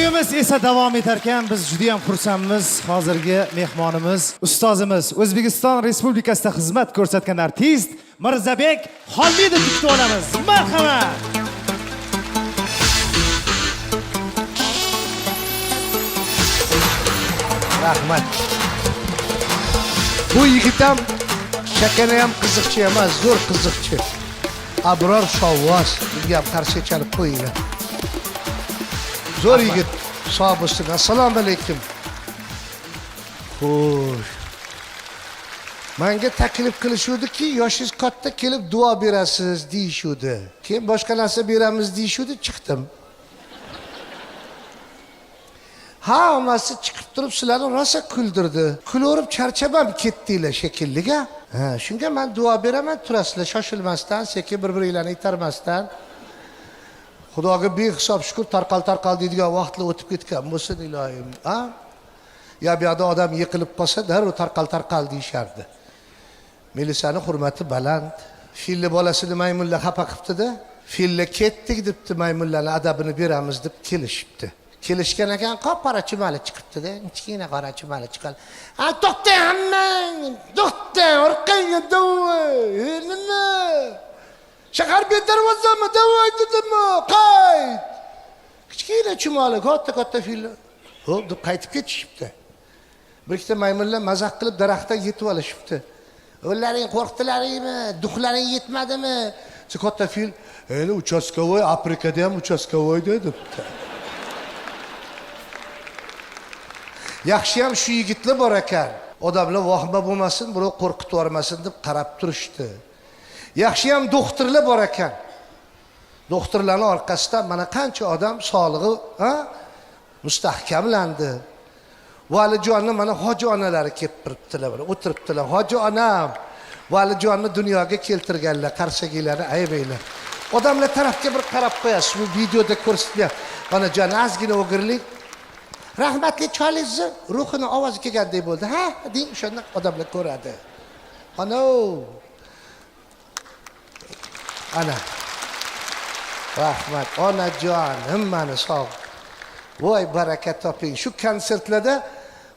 To'yimiz esa davom etar ekan. Biz juda ham xursandmiz. Hozirgi mehmonimiz, ustozimiz, O'zbekiston Respublikasida xizmat ko'rsatgan artist Mirzabek Xolmedov kutib olamiz. Marhamat. Rahmat. Bu yigit ham shakani ham qiziqchi emas, zo'r qiziqchi. Abror Shovvoz, bunga ham qarshi chalib qo'yinglar. Zo'r yigit, sog' bo'lsin. Assalomu alaykum. Xo'sh. Menga taklif qilishuvdi-ki, yoshingiz katta kelib duo berasiz deyishuvdi. Keyin boshqa narsa beramiz deyishuvdi, chiqdim. Ha, onasi chiqib turib sizlarni rosa kuldirdi. Kulib charchabam ketdinglar shekilliga. Ha, shunga men duo beraman, turasizlar shoshilmasdan, sekin bir-biringlarni itarmasdan. Xudoga behisob shukr tarqal deydigan vaqtlar o'tib ketgan bo'lsin ilohim. Ha? Ya bu yerda odam yiqilib qolsa, darrov tarqal deyishardi. Melisani hurmati baland. Filli bolasini maymunlar xafa qilibdi-da. Filli ketdik debdi, maymunlarning adabini beramiz deb kelishibdi. Kelishgan ekan, qora chimali chiqibdi-da, kichkina qora chimali chiqqan. "Ha, to'xtang hammang, to'xtang, orqangga davay, nima? Shahar bedarvozami, davay dedimmi? Qayt!" Kichkina chimali, katta fil. Xo'p, deb qaytib ketishibdi. Bir ikkita maymunlar mazaq qilib daraxtdan yetib olishibdi. "O'llaring qo'rqdilaringmi? Duxlaring yetmadimi?" Katta fil, "Endi uchastkovoy, Afrikada ham uchastkovoy" debdi. Yaxshi ham shu yigitlar bor ekan. Odamlar vahima bo'lmasin, birov qo'rqitib yormasin deb qarab turishdi. Yaxshi ham doktorlar bor ekan. Doktorlarning orqasidan mana qancha odam sog'lig'i, mustahkamlandi. Valijonni mana hoji onalari kelib turibdilar, o'tiribdilar. Hoji onam Valijonni dunyoga keltirganlar, qarsaginglarni aybanglar. Odamlar tarafga bir qarab qo'yasiz, bu videoda ko'rsatyapti. Mana jon ozgina o'girlik. Rahmatli cholingizni ruhini ovozi kelgandek bo'ldi. Ha, deng, o'shanda odamlar ko'radi. Ana. Ana. Rahmat, onajon, hammani sog'. Voy, baraka toping. Shu konsertlarda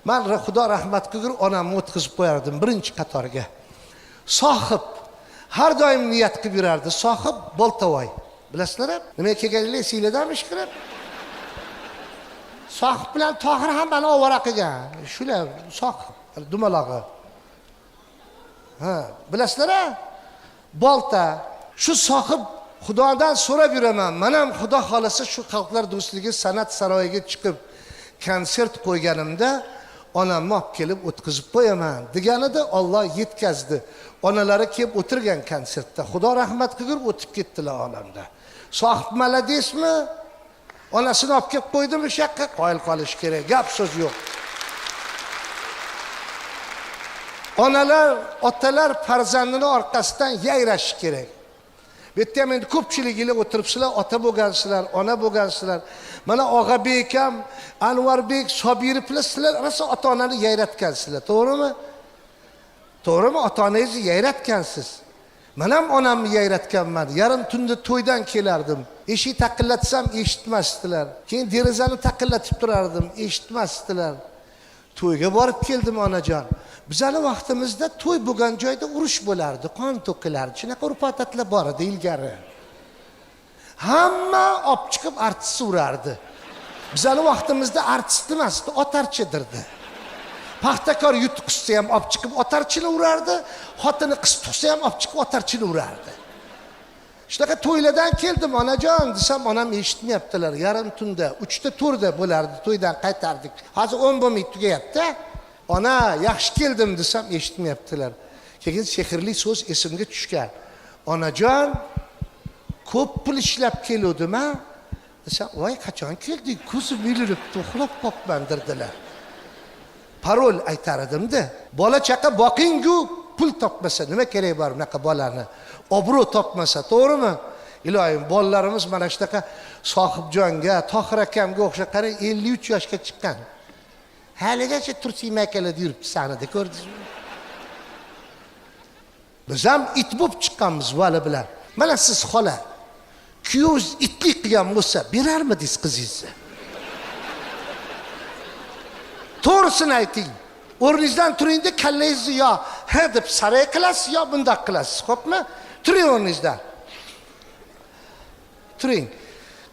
men Xudo rahmat qilgur, onamni o'tkazib qo'yardim birinchi qatorga. Sohib har doim niyat qilib yurardi. Sohib Boltavoy. Bilasizlar? Nima kelganinglar esinglardanmi ishqilib? Sohib bilan Tohir ham meni ovora qilgan. Shular Sohib, dumalog'i. Ha, bilasizlar? Bolta. Shu Sohib Xudodan so'rab yuraman. Men ham Xudo xolasa shu xalqlar do'stligi san'at saroyiga chiqib konsert qo'yganimda onamni olib kelib o'tkazib qo'yaman deganida Alloh yetkazdi. Onalari kelib o'tirgan konsertda. Xudo rahmat qilgur o'tib ketdilar olamda. Sohib maladesmi? Onasini olib kelib qo'ydimi o'sha yoqqa? Qoyil qolish kerak. Gap so'z yo'q. Onalar, otalar farzandini orqasidan yayrash kerak. Bu yerda ham endi ko'pchiliginglar o'tiribsizlar, ota bo'lgansizlar, ona bo'lgansizlar. Mana Og'abek ham, Anvarbek, Sobirovlar sizlar rosa ota-onani yayratgansizlar, to'g'rimi? To'g'rimi? Ota-onangizni yayratgansiz. Men ham onamni yayratganman. Yarim tunda to'ydan kelardim. Eshik taqillatsam eshitmasdilar. Keyin derazani taqillatib turardim, eshitmasdilar. To'yga borib keldim onajon. Bizning vaqtimizda to'y bo'lgan joyda urush bo'lardi, qon to'kilardi. Shunaqa urf-odatlar bor edi ilgari. Hamma olib chiqib artist urardi. Bizning vaqtimizda artist emasdi, otarchidirdi. Paxtakor yutuqsa ham olib chiqib otarchini urardi, xotini qiz tug'sa ham olib chiqib otarchini urardi. Shunaqa to'ylardan keldim onajon desam, onam eshitmayaptilar. Yarim tunda, 3ta 4da bo'lardi, to'ydan qaytardik. Hozir 10 bo'lmay tugayapti. Ona, yaxshi keldim desam eshitmayaptilar. Keyin sehrli so'z esimga tushgan. Onajon, ko'p pul ishlab keldim-a? Desam, "Voy, qachon keldik? Ko'zim miliribdi, uxlab qolibman" dedilar. Parol aytar edim-da. Bola chaqa boqing-ku, pul topmasa nima kerak bor bunaqa bolani? Obro' topmasa, to'g'rimi? Ilohim, bolalarimiz mana shunaqa Sohibjonga, Tohir akamga o'xshab qarang, 53 yoshga chiqqan. Haligacha tursiy akalar yuribdi sahnada, ko'rdingizmi? Biz ham it bo'lib chiqqanmiz vali bilan. Mana siz xola, kuyovingiz itlik qilgan bo'lsa, berarmidingiz qizingizni? to'g'risini ayting. O'rningizdan turingda kallangizni yo ha deb saray qilasiz yo bundoq qilasiz. Xo'pmi? Turing o'rningizdan. Turing.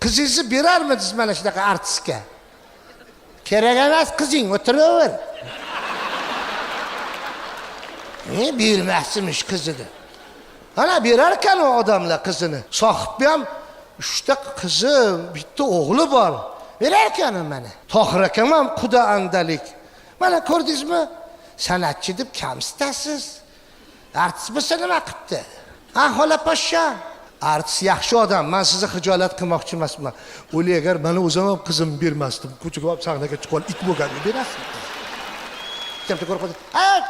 Qizingizni berarmidingiz mana shunaqa artistga? Kerak emas qizing, o'tiraver. Bermasmish qizini. Ana berar ekan o odamlar qizini. Sohibbi ham 3 ta qizi, bitta o'g'li bor. Berar ekan mana. Tohir akam ham quda andalik. Mana ko'rdingizmi? San'atchi deb kamsitasiz. Artist bo'lsa nima qilibdi? Ha, xola poshsha. Artist yaxshi odam. Men sizni xijolat qilmoqchi emasman. O'li agar meni o'zim ham qizim bermasdim. Ko'chaga olib sahnaga chiqib it bo'lgan berasiz. Kimga ko'rib qoldi?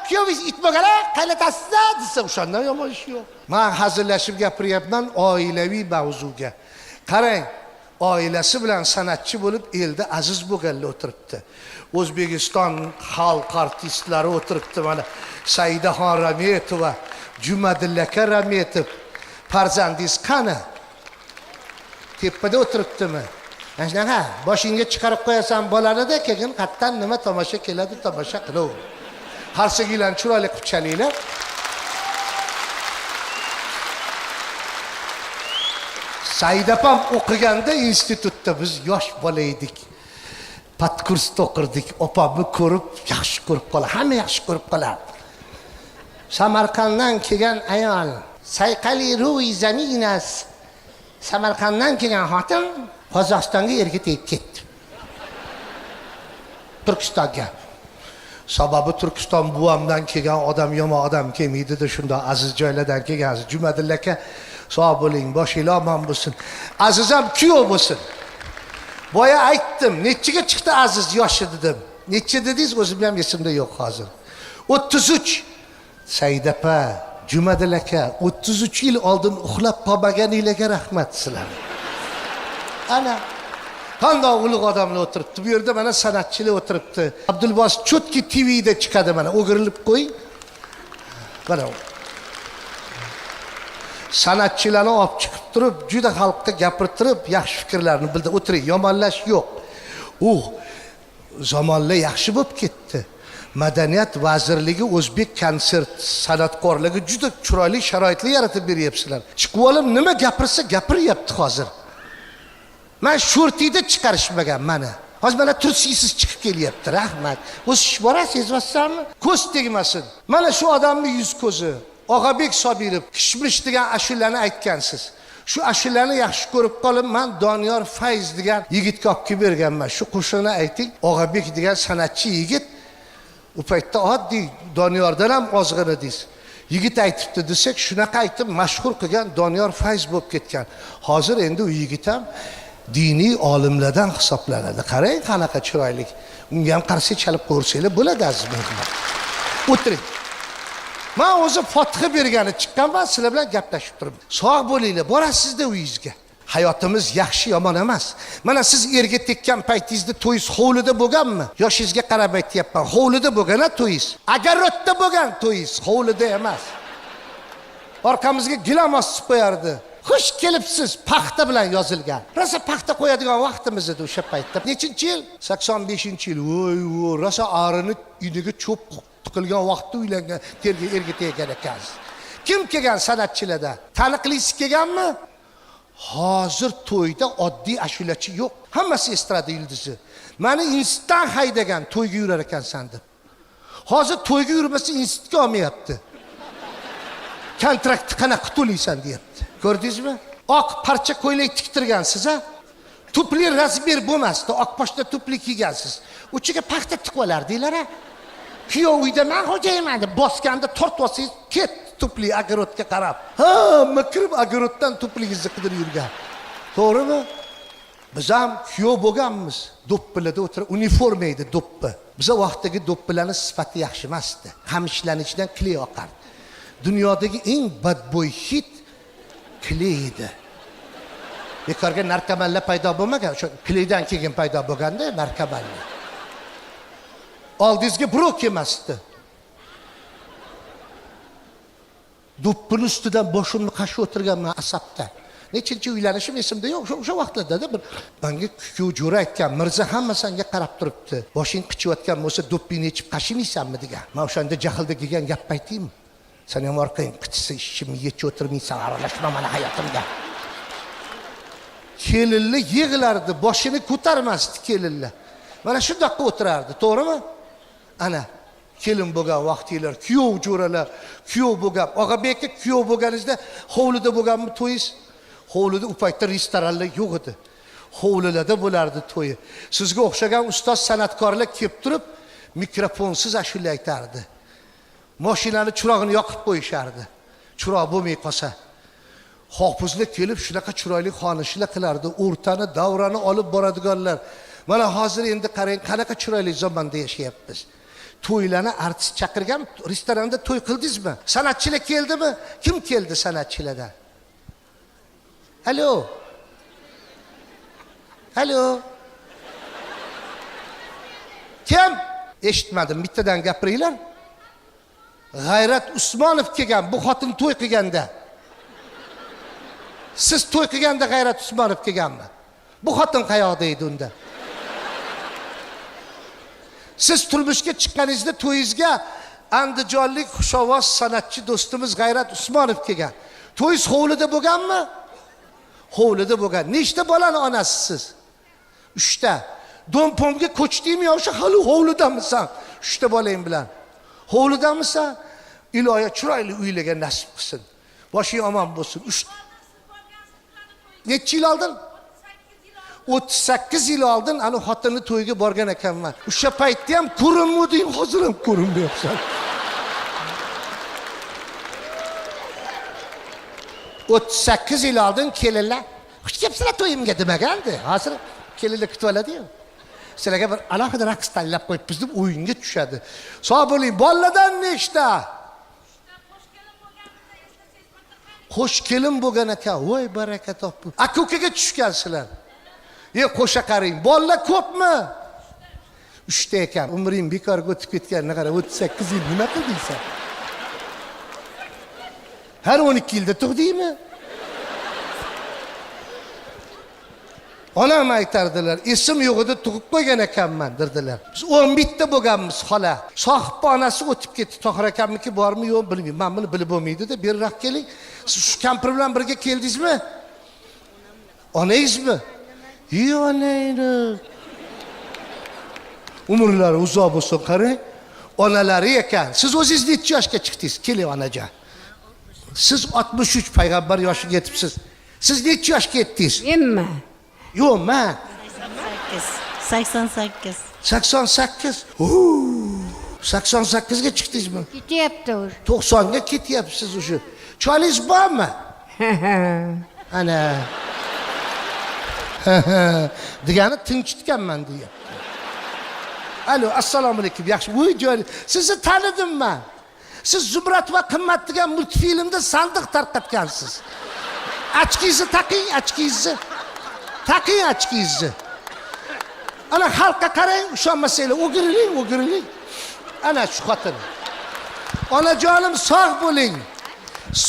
Kuyovingiz it bo'lgan, qaylatasiz desa o'shandan yomon ish yo'q. Men hazillashib gapiryapman oilaviy mavzuga. Qarang, oilasi bilan san'atchi bo'lib elda aziz bo'lganlar o'tiribdi. O'zbekiston xalq artistlari o'tiribdi mana. Saidaxon Rametova, Jumadilla aka Rametov. Farzandingiz qani? Tepada o'tiribdimi? Mana boshingga chiqarib qo'yasan bolani-da, keyin qayerdan nima tomosha keladi, tomosha qilaver. Qarsigilarni chiroyli qilib chalinglar. Said opam o'qiganda institutda biz yosh bola edik. Patkursda o'qirdik. Opamni ko'rib, yaxshi ko'rib qoladi. Hamma yaxshi ko'rib qoladi. Samarqanddan kelgan ayol, sayqali ruhi zaminas. Samarqanddan kelgan xotin Qozog'istonga erga tegib ketdi. Turkistonga. Sababi Turkiston buvamdan kelgan odam yomon odam kelmaydi-da, shunda aziz joylardan kelgan. Jumadilla aka, sog' bo'ling, boshinglar omon bo'lsin. Azizam kuyov bo'lsin. Boya aytdim, nechiga chiqdi aziz yoshi dedim. Necha dedingiz, o'zim ham esimda yo'q hozir. 33. Said opa, Jumadilla aka, 33 yil oldin uxlab qolmaganingizga rahmat sizlarga. Ana qanday ulug' odamlar o'tiribdi. Bu yerda mana san'atchilar o'tiribdi. Abdulbos Chotki TV'da chiqadi mana. O'girilib qo'ying. Mana san'atchilarni olib chiqib turib, juda xalqqa gapirtirib, yaxshi fikrlarni bildi. O'tiring, yomonlash yo'q. Zamonlar yaxshi bo'lib ketdi. Madaniyat vazirligi o'zbek konsert san'atkorlariga juda chiroyli sharoitlar yaratib beryapsizlar. Chiqib olib nima gapirsa gapiryapti hozir. Men shortida chiqarishmagan mana. Hozir mana tursiz chiqib kelyapti. Rahmat. O'sish borasiz, sezmasizmi? Ko'z tegmasin. Mana shu odamning yuz ko'zi. Og'abek Sobirov Kishmish degan ashulani aytgansiz. Shu ashulani yaxshi ko'rib qolib, men Doniyor Fayz degan yigitga olib kelib berganman. Shu qo'shiqni ayting. Og'abek degan san'atchi yigit u paytda oddiy Doniyordan ham ozg'in edingiz. Yigit aytibdi desak, shunaqa aytib mashhur qilgan Doniyor Fayz bo'lib ketgan. Hozir endi u yigit ham diniy olimlardan hisoblanadi. Qarang, qanaqa chiroyli. Unga ham qarshi chalib ko'rsanglar bo'ladi aziz mehmon. O'tiring. Men o'zi fotiha bergani chiqqanman, sizlar bilan gaplashib turibman. Sog' bo'linglar, borasiz-da uyingizga. Hayotimiz yaxshi yomon emas. Mana siz erga tekkan paytingizda to'yingiz hovlida bo'lganmi? Yoshingizga qarab aytyapman, hovlida bo'lgan-a to'yingiz. Agarotda bo'lgan to'yingiz, hovlida emas. Orqamizga gilam osib qo'yardi. Xush kelibsiz, paxta bilan yozilgan. Rosa paxta qo'yadigan vaqtimiz edi o'sha paytda. Nechinchi yil? 85-yil. Voy, rosa arini iniga cho'p tiqilgan vaqtda uylangan, terga erga teggan ekansiz. Kim kelgan san'atchilarda? Taniqlisi kelganmi? Hozir to'yda oddiy ashulachi yo'q. Hammasi estrada yulduzi. Meni institutdan haydagan, to'yga yurar ekansan deb. Hozir to'yga yurmasa institutga olmayapti. Kontraktni qanaqa to'laysan deyapti. Ko'rdingizmi? Oq parcha ko'ylak tiktirgansiz, ha? Tupli razmer bo'lmasdi, oq pochta tupli kiygansiz. Uchiga paxta tiqib olardinglar, ha? Kuyov uyda men xo'jayman deb bosganda tortib olsangiz, ket tupli agarotga qarab. Ha, kirib agarotdan tupligingizni qidirib yurgan. To'g'rimi? Biz ham kuyov bo'lganmiz. Do'ppilarda o'tirib, uniforma edi do'ppi. Biza vaqtdagi do'ppilarning sifati yaxshi emasdi. Qamishlanishdan kley oqardi. Dunyodagi eng badbo'y hid kley edi. Bekorga narkomanlar paydo bo'lmagan, o'sha kleydan keyin paydo bo'lganda narkomanlar. Oldingizga birov kelmasdi. Do'ppini ustidan boshimni qashib o'tirganman asabda. nechinchi uylanishim esimda yo'q. O'sha vaqtlarda bir menga kuyov jo'ra aytgan, "Mirza hamma senga qarab turibdi. Boshing qichiyotgan bo'lsa, do'ppingni yechib qashimaysanmi?" degan. Men o'shanda jahlda kelgan gap aytdim. Sen ham orqang qichisa ishimni yechib o'tirmaysan, aralashma mana hayotimga. Kelinli yig'lardi, boshini ko'tarmasdi kelinlar. Mana shu daqqa o'tirardi, to'g'rimi? Ana kelin bo'lgan vaqtinglar, kuyov jo'ralar, kuyov bo'lgan, Og'abekka kuyov bo'lganingizda hovlida bo'lganmi to'yingiz? Hovlida u paytda restoranlar yo'q edi. Hovlilarda bo'lardi to'yi. Sizga o'xshagan ustoz san'atkorlar kelib turib, mikrofonsiz ashula aytardi. Mashinani chirog'ini yoqib qo'yishardi. Chiroq bo'lmay qolsa. Hofizlar kelib shunaqa chiroyli xonishlar qilardi. O'rtani, davrani olib boradiganlar. Mana hozir endi qarang, qanaqa chiroyli zamonda yashayapmiz. To'ylarni artist chaqirgan, restoranda to'y qildingizmi? San'atchilar keldimi? Kim keldi san'atchilardan? Alo. Alo. Kim? Eshitmadim, bittadan gapiringlar. G'ayrat Usmonov kelgan, bu xotin to'y qilganda. Siz to'y qilganda G'ayrat Usmonov kelganmi? Bu xotin qayoqda edi unda? Siz turmushga chiqqaningizda to'yingizga andijonlik xushovoz san'atchi do'stimiz G'ayrat Usmonov kelgan. To'yingiz hovlida bo'lganmi? Hovlida bo'lgan. Nechta bolani onasisiz? 3 ta. Do'mpomga ko'chdingmi yo'qsa hali hovlidamisan? 3 ta bolang bilan. Hovlidamisan? Iloyo chiroyli uylarga nasib qilsin. Boshing omon bo'lsin. Necha yil oldin? 38 yil oldin ana xotinni to'yiga borgan ekanman. O'sha paytda ham ko'rinmading, hozir ham ko'rinmayapsan. 38 yil oldin kelinlar, "Xush kelibsizlar to'yimga" demagandi. Hozir kelinlar kutib oladi-yu. Sizlarga bir alohida raqs tanlab qo'yibmiz deb o'yinga tushadi. Sog' bo'ling, bolalardan nechta? Qo'sh kelin bo'lgan ekan. Voy baraka topib. Aka-ukaga tushgansizlar. Qo'sha qaring. Bolalar ko'pmi? 3 ta ekan. Umring bekorga o'tib ketganini qara, 38 yil nima qildingsan? Har 12 yilda tug'dingmi? Onam aytardilar, esim yo'q edi, tug'ib qo'ygan ekanman derdilar. Biz 11 ta bo'lganmiz xola. Sohibba onasi o'tib ketdi. Tohir akamniki bormi yo'q bilmayman. Men buni bilib bo'lmaydi-da, beriroq keling. Siz shu kampir bilan birga keldingizmi? Onangizmi? Yo'q, onangni. Umrlari uzoq bo'lsin, qarang. Onalari ekan. Siz o'zingiz necha yoshga chiqdingiz? Keling onajon. Siz 63 payg'ambar yoshiga yetibsiz. Siz necha yoshga yetdingiz? Menmi? Yo'q, men 88. 88. 88 ga chiqdingizmi? Ketyapti u. 90 ga ketyapsiz o'sha. Cholingiz bormi? Ana. Degani tinchitganman deyapti. Alo, assalomu alaykum. Yaxshi, voy joy. Sizni tanidim men. Siz Zumrat va qimmat degan multfilmda sandiq tarqatgansiz. Achkingizni taqing, achkingizni. Taqing achkingizni. Ana xalqqa qarang, ishonmasanglar, o'giriling. Ana shu xotin. Onajonim sog' bo'ling.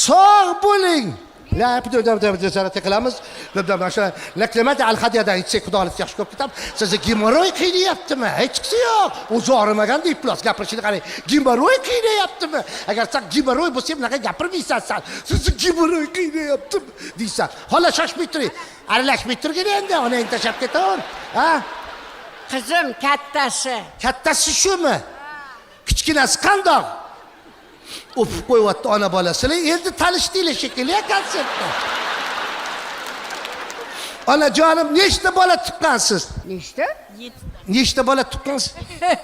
Sog' bo'ling. La jasorat qilamiz. Laklamat al-hadiyadan ichsak xudolik yaxshi ko'p ketam. Sizga gemoroy qiynayaptimi? Hech qisi yo'q. O'zi og'rimagan deb plos gapirishni qarang. Gemoroy qiynayaptimi? Agar sen gemoroy bo'lsa, bunaqa gapirmaysan sen. Sizni gemoroy qiynayaptimi deysan. Xola shoshmay turing. Aralashmay turgin endi, onang tashab ketaver. Ha? Qizim kattasi. Kattasi shumi? Kichkinasi qandoq? O'pib qo'yapti ona bolasilar. Endi tanishdinglar shekilli konsertda. Onajonim, nechta bola tuqqansiz? Nechta? Nechta bola tuqqansiz?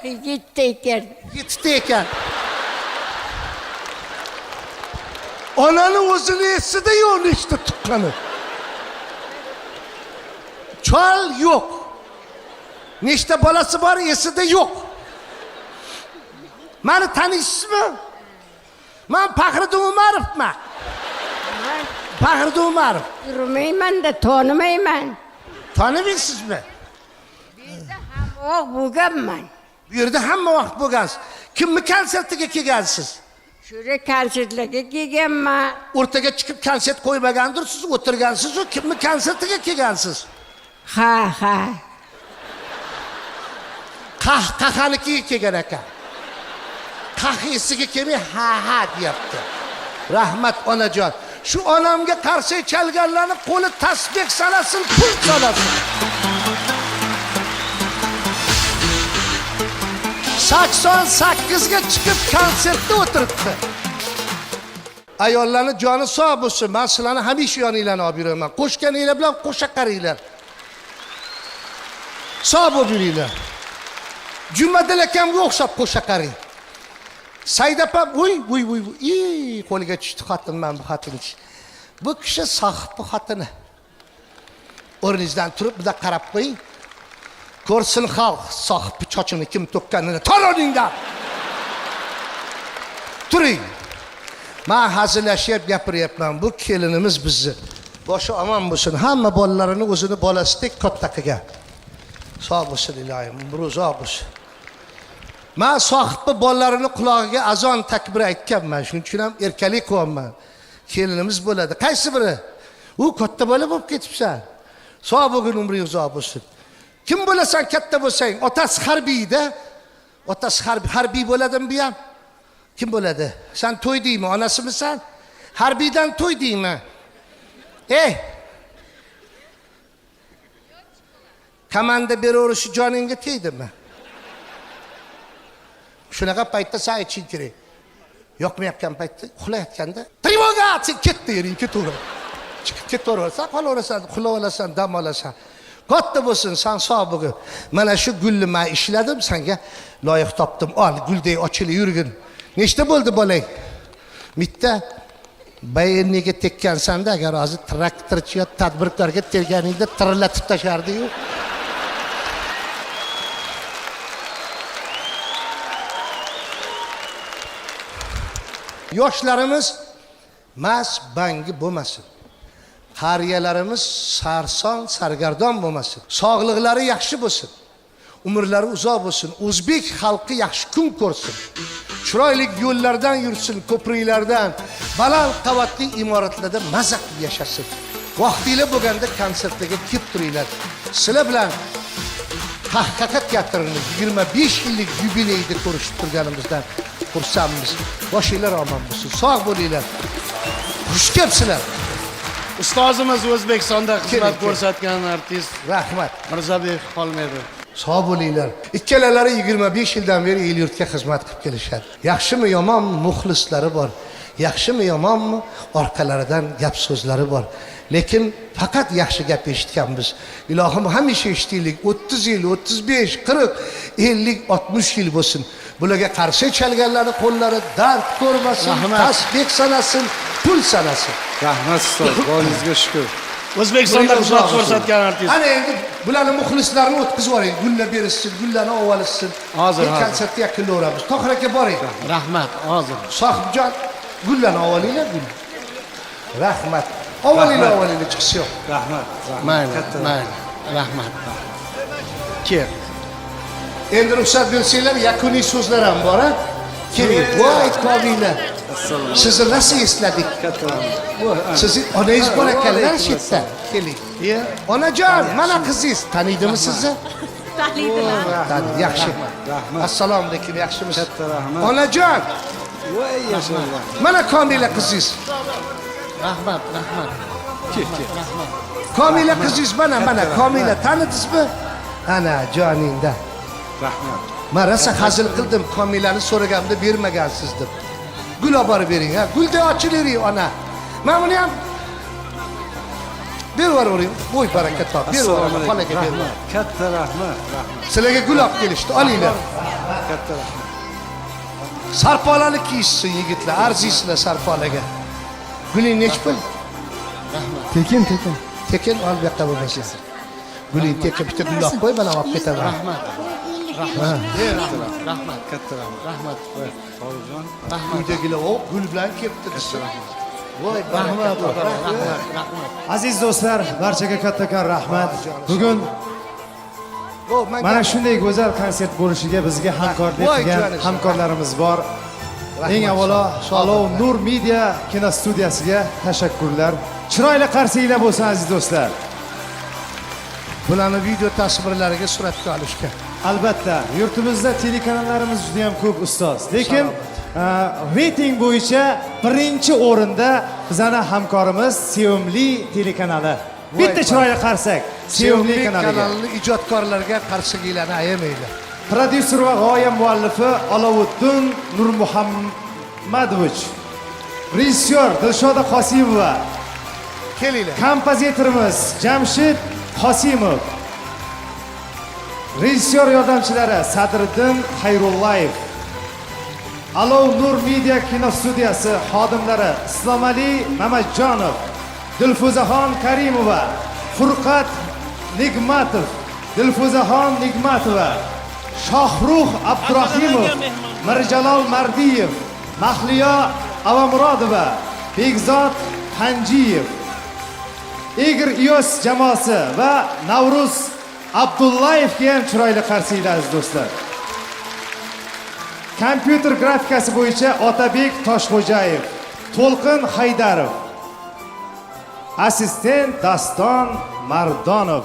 7 ekan. 7 ta ekan. Onani o'zini esida yo'q nechta tuqqani. Chol yo'q. Nechta bolasi bor esida yo'q. Meni tanisizmi? Men Faxriddin Umarovman. Faxriddin Umarov. Yurmayman-da, tonimayman. Tanimaysizmi? Hamma bo'lganman. Bu yerda hamma vaqt bo'lgansiz. Kimni konsertiga kelgansiz? Shura konsertlarga kelganman. O'rtaga chiqib konsert qo'ymagandir, siz o'tirgansiz-ku, kimni konsertiga kelgansiz? Ha. Qahqahanikiga kelgan ekan. Qahisiga kelmay ha deyapti. Rahmat onajon. Shu onamga qarshi chalganlarni qo'li tasbeh sanasin, pul sanasin. 88 ga chiqib konsertda o'tiribdi. Ayollarning joni sog' bo'lsin. Men sizlarni hamisha yoninglarni olib yuraman. Qo'shganinglar bilan qo'sha qaringlar. Sog' bo'lib yuringlar. Jumadil akamga o'xshab qo'sha qaring. Said opa, voy, qo'liga tushdi xotin, men bu xotinchi. Bu kishi sohib bu xotini. O'rningizdan turib, biza qarab qo'ying. Ko'rsin xalq sohib chochini kim to'kkanini. To'roningdan. Turing. Men hazillashib gapiryapman. Bu kelinimiz bizni. Boshi omon bo'lsin. Hamma bolalarini o'zini bolasidek katta qilgan. Sog' bo'lsin ilohim, umri uzoq bo'lsin. Men sohibni bolalarini qulog'iga azon takbir aytganman. Shuning uchun ham erkalik qilyapman. Kelinimiz bo'ladi. Qaysi biri? U katta bola bo'lib ketibsan. Sog' bo'lgin, umring uzoq bo'lsin. Kim bo'lasan katta bo'lsang? Otasi harbiyda. Otasi harbiy bo'ladimi bu ham? Kim bo'ladi? Sen to'ydingmi? Onasimisan? Harbiydan to'ydingmi? Komanda beraverishi joningga tegdimi? Shunaqa paytda sen aytishing kerak. Yoqmayotgan paytda uxlayotganda "Trevoga!" deb ketdi yering, ketaver. Chiqib ketaversan, qolaverasan, uxlab olasan, dam olasan. Katta bo'lsin, sen sog' bo'lgin. Mana shu gulni men ishladim, senga loyiq topdim. Ol, guldek ochilib yurgin. Nechta bo'ldi bolang? Bitta bayniga tekkansanda, agar hozir traktorchi yo tadbirkorga terganingda tirillatib tashardi-yu. Yoshlarimiz mas bangi bo'lmasin. Qariyalarimiz sarson, sargardon bo'lmasin. Sog'liqlari yaxshi bo'lsin. Umrlari uzoq bo'lsin. O'zbek xalqi yaxshi kun ko'rsin. Chiroyli yo'llardan yursin, ko'priklardan, baland qavatli imoratlarda maza qilib yashasin. Vaqtida bo'lganda konsertlarga kelib turinglar. Sizlar bilan haqiqat teatrining 25 yillik yubileyida ko'rishib turganimizdan xursandmiz. Boshinglar omon bo'lsin. Sog' bo'linglar. Xush kelibsizlar. Ustozimiz O'zbekistonda xizmat ko'rsatgan artist Rahmat. Mirzabek Xolmedov. Sog' bo'linglar. Ikkalalari 25 yildan beri el yurtga xizmat qilib kelishadi. Yaxshimi yomonmi muxlislari bor. Yaxshimi yomonmi orqalaridan gap so'zlari bor. Lekin faqat yaxshi gap eshitganmiz. Ilohim hamisha eshitaylik. 30 yil, 35, 40, 50, 60 yil bo'lsin. Bularga qarshi chalganlarning qo'llari dard ko'rmasin, tasbeh sanasin, pul sanasin. Rahmat ustoz, bolingizga shukr. O'zbekistonda xizmat ko'rsatgan artist. Ana endi bularning muxlislarini o'tkazib yuboring. Gullar berishsin, gullarni olishsin. Hozir. Konsertga yakunlayveramiz. Tohir aka boring. Rahmat, hozir. Sohibjon, gullarni olinglar, gul. Rahmat. Olinglar, chiqish yo'q. Rahmat. Mayli. Rahmat. Kel. Endi ruxsat bersanglar, yakuniy so'zlar ham bor, ha? Keling. Voy, qobinglar. Sizni nasıl esladik? Sizni onangiz bor ekanlar chetda. Keling. Onajon, mana qizingiz. Taniydimi sizni? Taniydilar. Taniydi, yaxshi. Assalomu alaykum, yaxshimisiz? Katta rahmat. Onajon, Voy yashaylar. mana Komila qizingiz. Rahmat. Kel. Komila qizingiz mana, Komila tanidingizmi? Ana joningda. Rahmat. Men rosa hazil qildim, Komilani so'raganimda bermagansiz deb. Gul olib borib bering, ha. Gulda ochilavering ona. Men buni ham berib yuboring. Voy baraka top. Berib yuboring, xolaga berib yuboring. Katta rahmat. Sizlarga gul olib kelishdi, olinglar. Katta rahmat. Sarpolani kiyishsin yigitlar, arziysizlar sarpolaga. Guling nech pul? Tekin. Tekin ol bu yoqqa bo'lmaysiz. Guling tekin bitta gul olib qo'y, mana olib ketaman. Rahmat. Katta rahmat. To'yjon. Uydagilar o gul bilan kelibdi desa. Voy Rahmat. Aziz do'stlar, barchaga kattakon rahmat. Bugun mana shunday go'zal konsert bo'lishiga bizga hamkorlik qilgan hamkorlarimiz bor. Eng avvalo Olov Nur Media kinostudiyasiga tashakkurlar. Chiroyli qarsaklar bo'lsin aziz do'stlar. Bularni video tasvirlariga suratga olishga. Albatta, yurtimizda telekanallarimiz juda ham ko'p ustoz. Lekin reyting bo'yicha birinchi o'rinda bizning hamkorimiz Sevimli telekanali. Bitta chiroyli qarsak Sevimli kanaliga. Kanalning ijodkorlarga qarsaklarni ayamaydi. Prodyuser va g'oya muallifi Olovuddin Nurmuhammadovich. Rejissyor Dilshoda Qosimova. Kelinglar. Kompozitorimiz Jamshid Qosimov. Rejissyor yordamchilari Sadriddin Xayrullayev. Olov Nur Media kinostudiyasi xodimlari Islomali Mamatjonov, Dilfuzaxon Karimova, Furqat Nigmatov, Dilfuzaxon Nigmatova, Shohrux Abdurahimov, Mirjalol Mardiyev, Mahliyo Avamurodova, Begzod Panjiyev, Egir Iyos jamoasi va Navruz Abdullayevga ham chiroyli qarsaklar aziz do'stlar. Kompyuter grafikasi bo'yicha Otabek Toshxo'jayev, To'lqin Haydarov, assistent Daston Mardonov.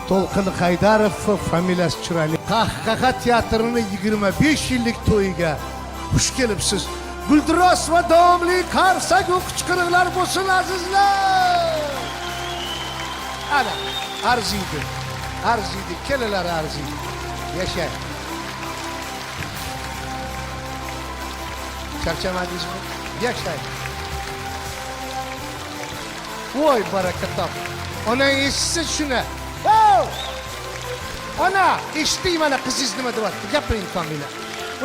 To'lqin Haydarov familiyasi chiroyli. Qahqaha teatrining 25 yillik to'yiga xush kelibsiz. Guldiros va davomli qarsak va qichqiriqlar bo'lsin azizlar. Ana, arziydi. Arziydi, kelalar arziydi. Yashang. Charchamadingizmi? Yashang. Voy baraka top. Onang eshitsa shuni. Ana, eshitding mana qizingiz nima deyapti? Gapiring familiya.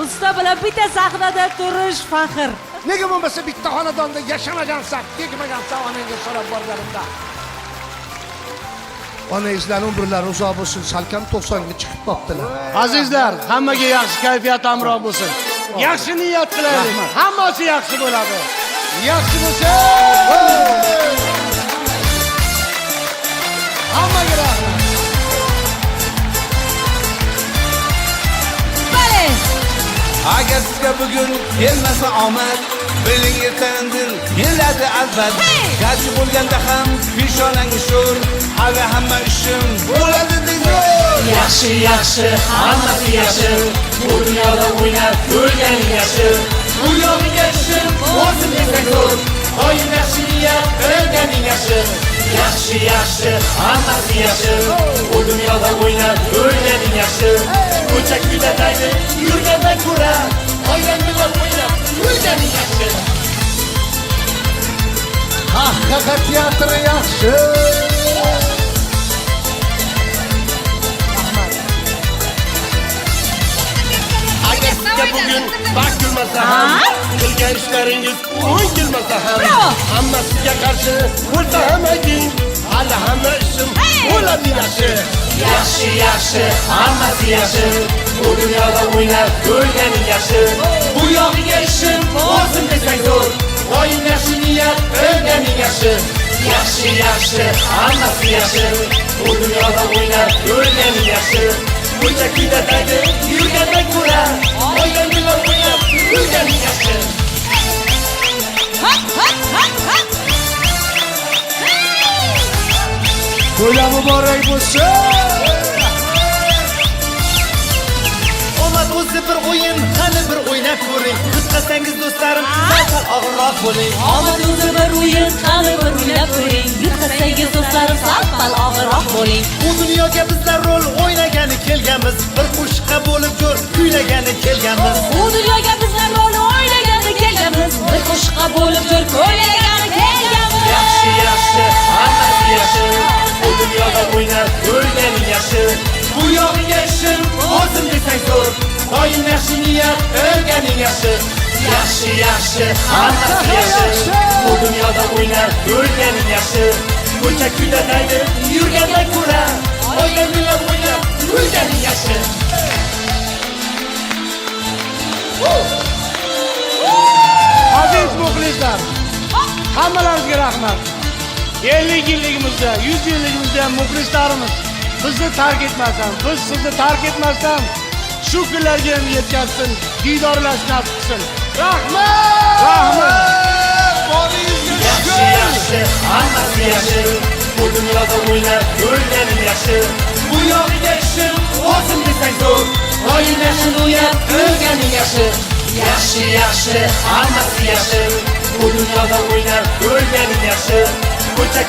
Usta bilan bitta sahnada turish faxr. Nega bo'lmasa bitta xonadonda yashamagansan, tegmagansan onangga so'rab borganimda. Onangizlarning umrlari uzoq bo'lsin, salkam 90 ga chiqib qoptilar. Azizlar, hammaga yaxshi kayfiyat hamroh bo'lsin. Yaxshi niyat qilaylik. Hammasi yaxshi bo'ladi. Yaxshi bo'lsin. Hammaga rahmat. Bale. Agar sizga bugun kelmasa omad, biling ertandan keladi albat. Garchi bo'lganda ham peshonangiz sho'r, hali hamma ishim bo'ladi deydi. Yaxshi yaxshi, hammasi yaxshi. Bu dunyoda o'ynab ko'rganing yaxshi. Bu yo'liga ishim o'zim desang zo'r. Oyim yaxshi niyat qilganing yaxshi. Yaxshi yaxshi, hammasi yaxshi. Bu dunyoda o'ynab ko'rganing yaxshi. Ko'cha kuyladaydi, yurgandan ko'ra. Oyim bilan o'ynab ko'rganing yaxshi. Qahqaha teatri yaxshi. Agar sizga bugun baxt kelmasa ham, qilgan ishlaringiz o'ng kelmasa ham, hamma sizga qarshi bo'lsa ham ayting, hali hamma ishim bo'ladi yaxshi. Yaxshi yaxshi, hammasi yaxshi. Bu dunyoda o'ynab ko'rganing yaxshi. Bu yog'iga ishim o'zim desang zo'r. Oyim yaxshi niyat qilganing yaxshi. Yaxshi yaxshi, hammasi yaxshi. Bu dunyoda o'ynab ko'rganing yaxshi. Ko'cha kuyladaydi, yurgandan ko'ra. Oyim bilan o'ynab ko'rganing yaxshi. To'ylar muborak bo'lsin. Omad o'zi bir o'yin, qani bir o'ynab ko'ring. Yutqazsangiz do'stlarim, sal og'irroq bo'ling. Omad o'zi bir o'yin, qani bir o'ynab ko'ring. Yutqazsangiz do'stlarim, sal og'irroq bo'ling. Bu dunyoga bizlar rol o'ynagani kelganmiz. Bir qo'shiqqa bo'lib ko'r, kuylagani kelganmiz. Bu dunyoga bizlar rol o'ynagani kelganmiz. Bir qo'shiqqa bo'lib ko'r, ko'ylagani kelganmiz. Yaxshi yaxshi, hammasi yaxshi. Bu dunyoda o'ynab ko'rganing yaxshi. Bu yog'iga ishim o'zim desang zo'r. Oyim yaxshi niyat qilganing yaxshi. Yaxshi yaxshi, hammasi yaxshi. Bu dunyoda o'ynab ko'rganing yaxshi. Ko'cha kuyladaydi, yurgandan ko'ra. Oyim bilan o'ynab ko'rganing yaxshi. Aziz muxlislar, hammalaringizga rahmat. 50 yilligimizda, 100 yilligimizda muxlislarimiz bizni tark etmasdan, biz sizni tark etmasdan shu kunlarga ham yetkazsin, diydorlash nasib qilsin. Rahmat! Rahmat! Boringizga Yaxshi, yaxshi, hammasi yaxshi. Bu dunyoda o'ynab o'lganim yaxshi. Bu yog'iga ishim o'zim desang zo'r. Oyim yaxshi o'ylab o'lganing yaxshi. Yaxshi, yaxshi, hammasi yaxshi.